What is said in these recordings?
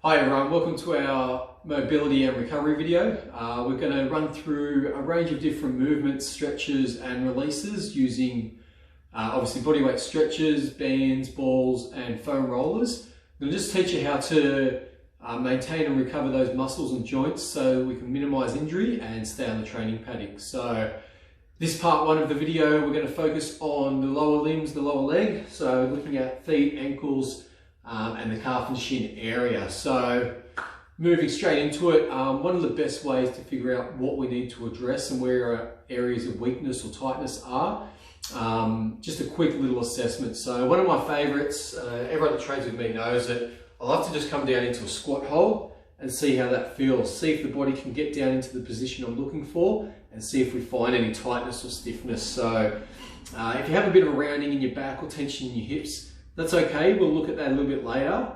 Hi everyone, welcome to our mobility and recovery video. We're going to run through a range of different movements, stretches and releases using obviously bodyweight stretches, bands, balls and foam rollers. I'm going to just teach you how to maintain and recover those muscles and joints so we can minimize injury and stay on the training paddock. So this part one of the video, we're going to focus on the lower limbs, the lower leg. So looking at feet, ankles, and the calf and shin area. So moving straight into it, one of the best ways to figure out what we need to address and where our areas of weakness or tightness are, just a quick little assessment. So one of my favorites, everyone that trains with me knows it, I love to just come down into a squat hold and see how that feels. See if the body can get down into the position I'm looking for and see if we find any tightness or stiffness. So if you have a bit of a rounding in your back or tension in your hips, that's okay, we'll look at that a little bit later.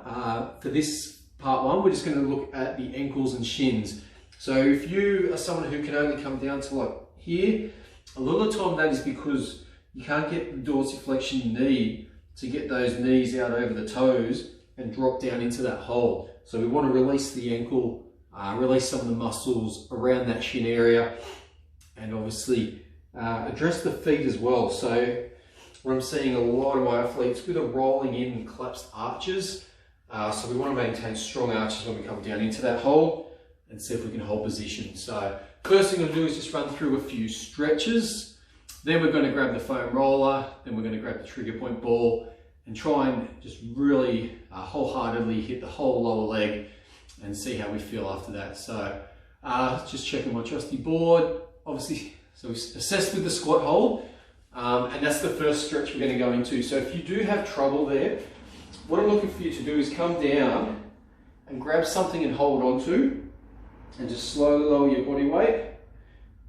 For this part one, we're just going to look at the ankles and shins. So if you are someone who can only come down to like here, a lot of the time that is because you can't get the dorsiflexion you need to get those knees out over the toes and drop down into that hole. So we want to release the ankle, release some of the muscles around that shin area, and obviously address the feet as well. So where I'm seeing a lot of my athletes with a rolling in and collapsed arches. So we want to maintain strong arches when we come down into that hole and see if we can hold position. So first thing I'm going to do is just run through a few stretches. Then we're going to grab the foam roller. Then we're going to grab the trigger point ball and try and just really wholeheartedly hit the whole lower leg and see how we feel after that. So just checking my trusty board. Obviously, so we assessed with the squat hold. And that's the first stretch we're going to go into. So if you do have trouble there, what I'm looking for you to do is come down and grab something and hold on to and just slowly lower your body weight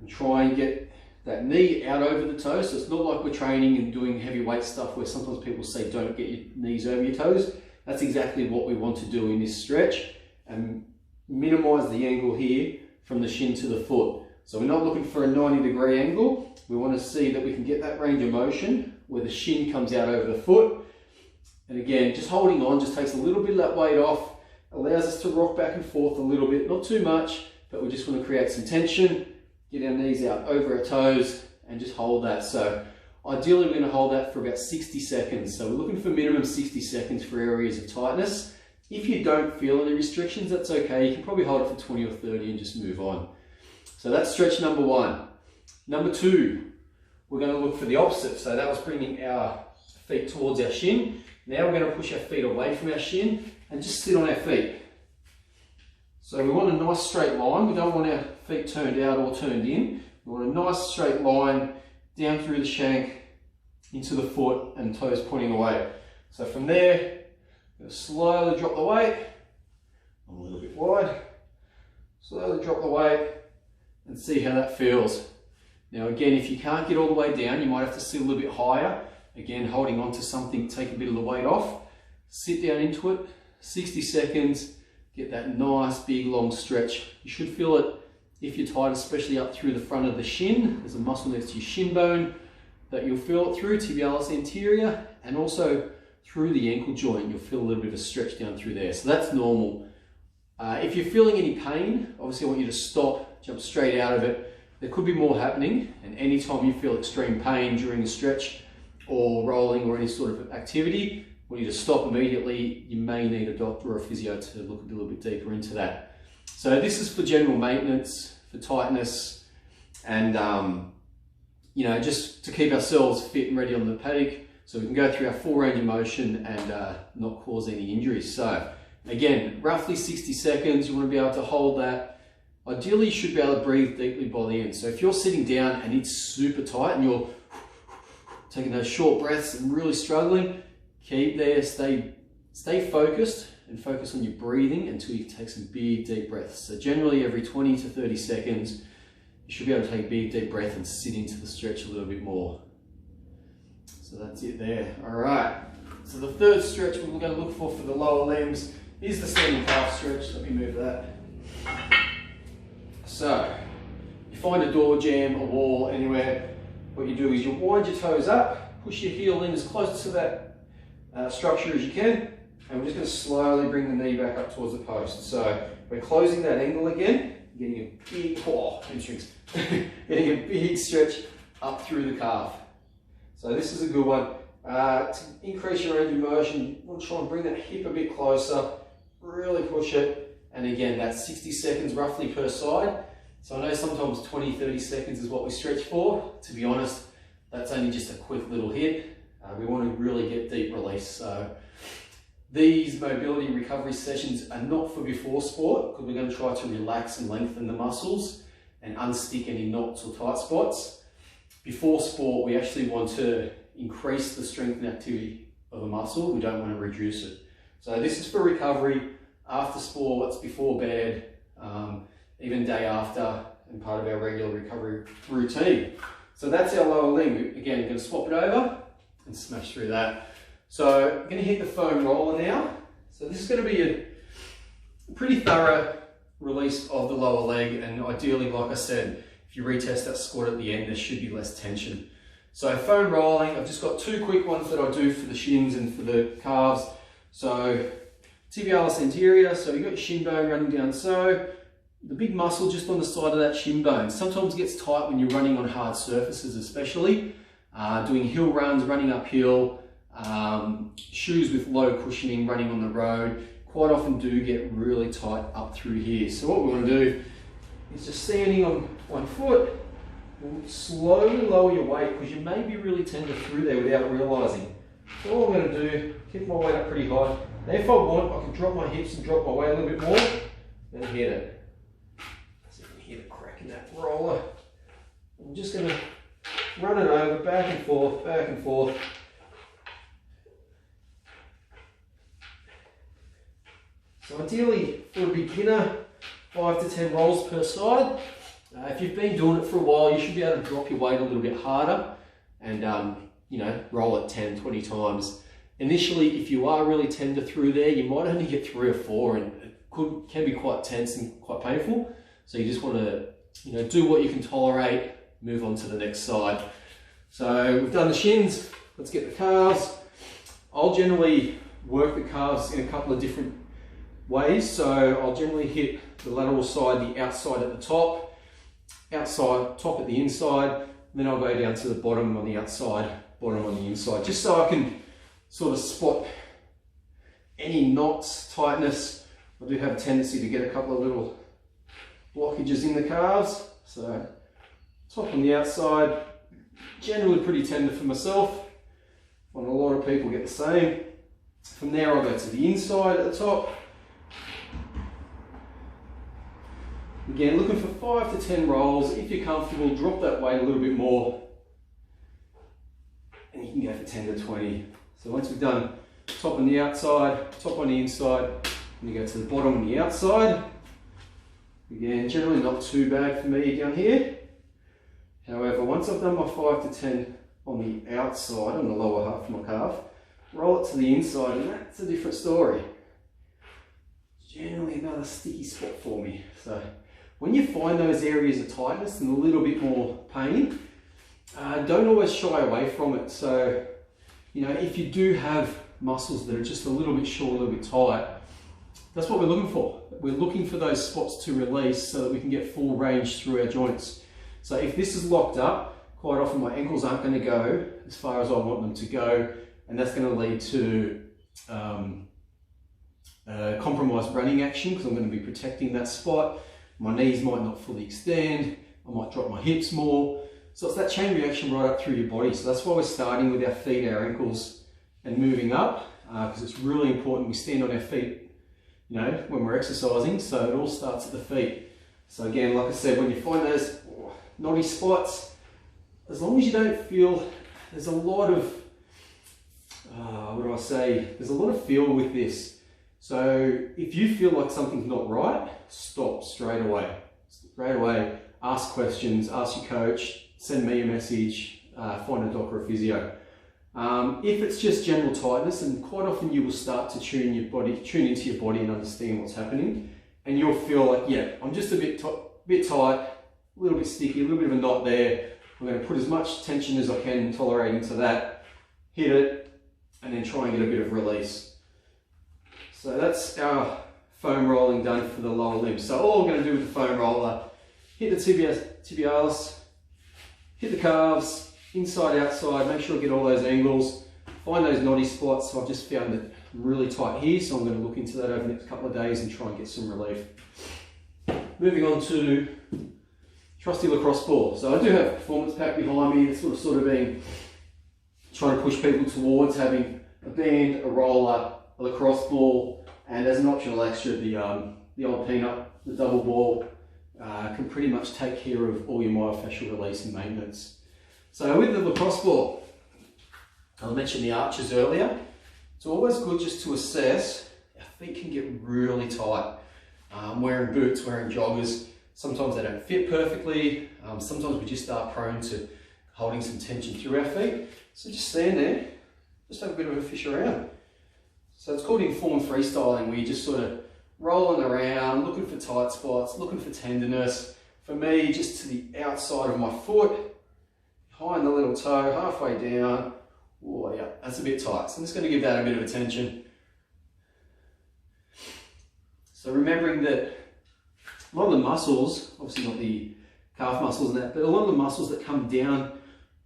and try and get that knee out over the toes. So it's not like we're training and doing heavy weight stuff where sometimes people say don't get your knees over your toes. That's exactly what we want to do in this stretch and minimize the angle here from the shin to the foot. So we're not looking for a 90-degree angle. We want to see that we can get that range of motion where the shin comes out over the foot. And again, just holding on just takes a little bit of that weight off, allows us to rock back and forth a little bit, not too much, but we just want to create some tension, get our knees out over our toes and just hold that. So ideally we're going to hold that for about 60 seconds. So we're looking for minimum 60 seconds for areas of tightness. If you don't feel any restrictions, that's okay. You can probably hold it for 20 or 30 and just move on. So that's stretch number one. Number two, we're going to look for the opposite. So that was bringing our feet towards our shin. Now we're going to push our feet away from our shin and just sit on our feet. So we want a nice straight line. We don't want our feet turned out or turned in. We want a nice straight line down through the shank into the foot and toes pointing away. So from there, we're going to slowly drop the weight. I'm a little bit wide. Slowly drop the weight and see how that feels. Now again, if you can't get all the way down, you might have to sit a little bit higher. Again, holding on to something, take a bit of the weight off. Sit down into it, 60 seconds, get that nice big long stretch. You should feel it if you're tight, especially up through the front of the shin. There's a muscle next to your shin bone that you'll feel it through, tibialis anterior, and also through the ankle joint. You'll feel a little bit of a stretch down through there. So that's normal. If you're feeling any pain, obviously I want you to stop, jump straight out of it. There could be more happening, and anytime you feel extreme pain during a stretch or rolling or any sort of activity, I want you to stop immediately. You may need a doctor or a physio to look a little bit deeper into that. So this is for general maintenance, for tightness, and you know, just to keep ourselves fit and ready on the paddock so we can go through our full range of motion and not cause any injuries. So again, roughly 60 seconds, you want to be able to hold that. Ideally, you should be able to breathe deeply by the end. So if you're sitting down and it's super tight and you're taking those short breaths and really struggling, keep there, stay focused and focus on your breathing until you take some big deep breaths. So generally every 20 to 30 seconds, you should be able to take a big deep breath and sit into the stretch a little bit more. So that's it there. All right. So the third stretch we're going to look for the lower limbs is the standing calf stretch. Let me move that. So you find a door jamb, a wall, anywhere. What you do is you wind your toes up, push your heel in as close to that structure as you can, and we're just going to slowly bring the knee back up towards the post. So we're closing that angle again, getting a big, hamstrings, getting a big stretch up through the calf. So this is a good one. To increase your range of motion, you want to try and bring that hip a bit closer, really push it, and again, that's 60 seconds roughly per side. So I know sometimes 20-30 seconds is what we stretch for. To be honest, that's only just a quick little hit. We want to really get deep release. So these mobility recovery sessions are not for before sport, because we're going to try to relax and lengthen the muscles and unstick any knots or tight spots. Before sport, we actually want to increase the strength and activity of a muscle. We don't want to reduce it. So this is for recovery, after sports, before bed, even day after, and part of our regular recovery routine. So that's our lower limb. Again, we're going to swap it over and smash through that. So I'm going to hit the foam roller now. So this is going to be a pretty thorough release of the lower leg, and ideally, like I said, if you retest that squat at the end, there should be less tension. So foam rolling, I've just got two quick ones that I do for the shins and for the calves. So tibialis anterior, so you've got your shin bone running down, so the big muscle just on the side of that shin bone sometimes gets tight when you're running on hard surfaces, especially doing hill runs, running uphill, shoes with low cushioning, running on the road, quite often do get really tight up through here. So what we want to do is just standing on one foot, slowly lower your weight, because you may be really tender through there without realising. So all I'm going to do, keep my weight up pretty high. Now if I want, I can drop my hips and drop my weight a little bit more, then hit it. So you can hear the crack in that roller. I'm just going to run it over, back and forth, back and forth. So ideally, for a beginner, 5 to 10 rolls per side. If you've been doing it for a while, you should be able to drop your weight a little bit harder and roll it 10, 20 times. Initially, if you are really tender through there, you might only get 3 or 4, and it can be quite tense and quite painful. So you just want to do what you can tolerate, move on to the next side. So we've done the shins, let's get the calves. I'll generally work the calves in a couple of different ways. So I'll generally hit the lateral side, the outside at the top, outside, top at the inside, and then I'll go down to the bottom on the outside, bottom on the inside, just so I can sort of spot any knots, tightness. I do have a tendency to get a couple of little blockages in the calves. So top on the outside, generally pretty tender for myself, and a lot of people get the same. From there I'll go to the inside at the top. Again, looking for 5 to 10 rolls. If you're comfortable, drop that weight a little bit more, and you can go for 10 to 20. So once we've done top on the outside, top on the inside, and you go to the bottom on the outside. Again, generally not too bad for me down here. However, once I've done my 5 to 10 on the outside, on the lower half of my calf, roll it to the inside, and that's a different story. It's generally another sticky spot for me. So when you find those areas of tightness and a little bit more pain, don't always shy away from it. So, if you do have muscles that are just a little bit short, a little bit tight, that's what we're looking for. We're looking for those spots to release so that we can get full range through our joints. So if this is locked up, quite often my ankles aren't going to go as far as I want them to go, and that's going to lead to compromised running action, because I'm going to be protecting that spot. My knees might not fully extend, I might drop my hips more. So it's that chain reaction right up through your body. So that's why we're starting with our feet, our ankles, and moving up, because it's really important we stand on our feet, when we're exercising. So it all starts at the feet. So again, like I said, when you find those knotty spots, as long as you don't feel, there's a lot of, there's a lot of feel with this. So if you feel like something's not right, stop straight away. Straight away, ask questions, ask your coach, send me a message, find a doc or a physio. If it's just general tightness, and quite often you will start to tune into your body and understand what's happening, and you'll feel like, yeah, I'm just a bit tight, a little bit sticky, a little bit of a knot there. I'm going to put as much tension as I can, tolerate into that, hit it, and then try and get a bit of release. So that's our foam rolling done for the lower limb. So all I'm going to do with the foam roller, hit the tibialis, hit the calves, inside, outside, make sure I get all those angles, find those knotty spots. So I've just found that I'm really tight here, so I'm going to look into that over the next couple of days and try and get some relief. Moving on to trusty lacrosse ball. So I do have a performance pack behind me. It's sort of been trying to push people towards having a band, a roller, a lacrosse ball, and as an optional extra, the old peanut, the double ball, can pretty much take care of all your myofascial release and maintenance. So with the lacrosse ball, I mentioned the arches earlier. It's always good just to assess. Our feet can get really tight. Wearing boots, wearing joggers, sometimes they don't fit perfectly. Sometimes we just are prone to holding some tension through our feet. So just stand there, just have a bit of a fish around. So it's called informed freestyling, where you're just sort of rolling around, looking for tight spots, looking for tenderness. For me, just to the outside of my foot, behind the little toe, halfway down. Oh yeah, that's a bit tight. So I'm just going to give that a bit of attention. So remembering that a lot of the muscles, obviously not the calf muscles and that, but a lot of the muscles that come down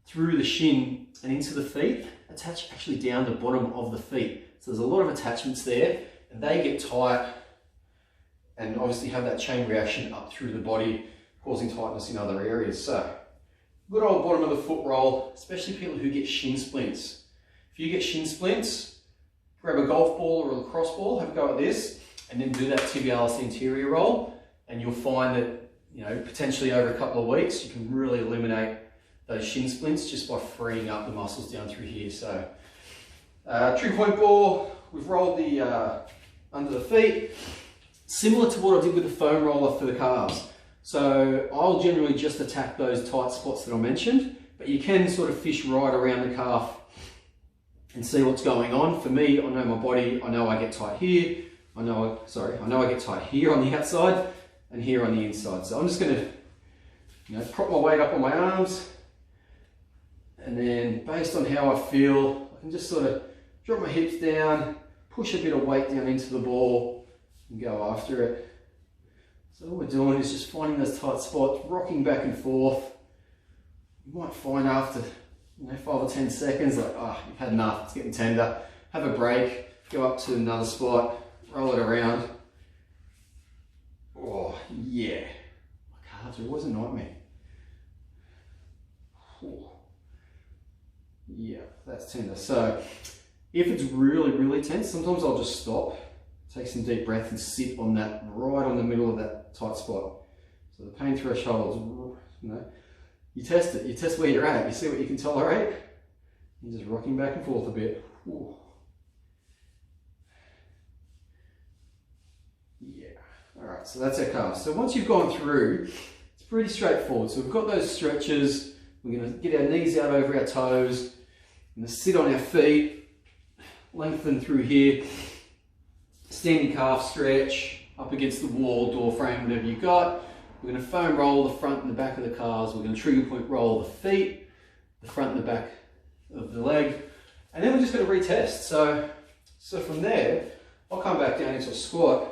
through the shin and into the feet attach actually down the bottom of the feet. So there's a lot of attachments there, and they get tight and obviously have that chain reaction up through the body, causing tightness in other areas. So good old bottom of the foot roll, especially people who get shin splints. If you get shin splints, grab a golf ball or a lacrosse ball, have a go at this, and then do that tibialis anterior roll, and you'll find that, you know, potentially over a couple of weeks, you can really eliminate those shin splints just by freeing up the muscles down through here. So trigger point ball, we've rolled the under the feet, similar to what I did with the foam roller for the calves. So I'll generally just attack those tight spots that I mentioned, but you can sort of fish right around the calf and see what's going on. For me, I know my body, I know I get tight here, I know I get tight here on the outside and here on the inside. So I'm just going to, you know, prop my weight up on my arms, and then based on how I feel, I can just sort of drop my hips down, push a bit of weight down into the ball and go after it. So all we're doing is just finding those tight spots, rocking back and forth. You might find after, you know, 5 or 10 seconds, like, you've had enough, it's getting tender. Have a break, go up to another spot, roll it around. Oh, yeah. My calves are always a nightmare. Oh. Yeah, that's tender. So if it's really, really tense, sometimes I'll just stop, take some deep breath and sit on that, right on the middle of that tight spot. So the pain threshold is, you know, you test it, you test where you're at, you see what you can tolerate, and just rocking back and forth a bit. Ooh. Yeah, all right, so that's our calves. So once you've gone through, it's pretty straightforward. So we've got those stretches, we're gonna get our knees out over our toes, we're gonna sit on our feet, lengthen through here, standing calf stretch, up against the wall, door frame, whatever you got. We're going to foam roll the front and the back of the calves. We're going to trigger point roll the feet, the front and the back of the leg, and then we're just going to retest. So from there, I'll come back down into a squat.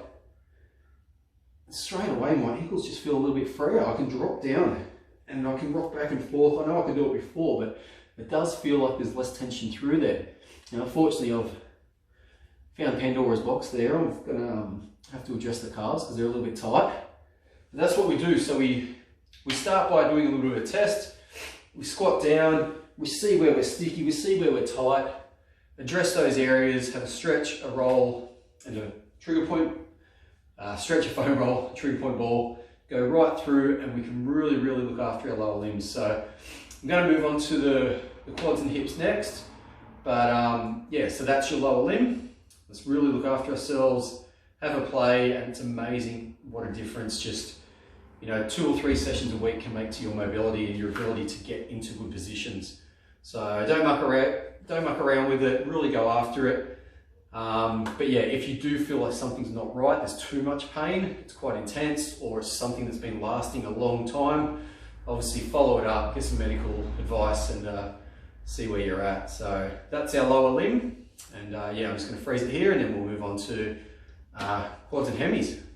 And straight away, my ankles just feel a little bit freer. I can drop down and I can rock back and forth. I know I could do it before, but it does feel like there's less tension through there. Now, unfortunately, I've found Pandora's box there. I'm going to have to adjust the calves because they're a little bit tight. But that's what we do. So we start by doing a little bit of a test. We squat down, we see where we're sticky, we see where we're tight, address those areas, have a stretch, a roll, and a trigger point, stretch, a foam roll, a trigger point ball, go right through, and we can really, really look after our lower limbs. So I'm going to move on to the quads and hips next. But yeah, so that's your lower limb. Let's really look after ourselves, have a play, and it's amazing what a difference just, you know, 2 or 3 sessions a week can make to your mobility and your ability to get into good positions. So don't muck around with it, really go after it. But yeah, if you do feel like something's not right, there's too much pain, it's quite intense, or it's something that's been lasting a long time, obviously follow it up, get some medical advice, and see where you're at. So that's our lower limb. And yeah, I'm just going to freeze it here, and then we'll move on to quads and hemis.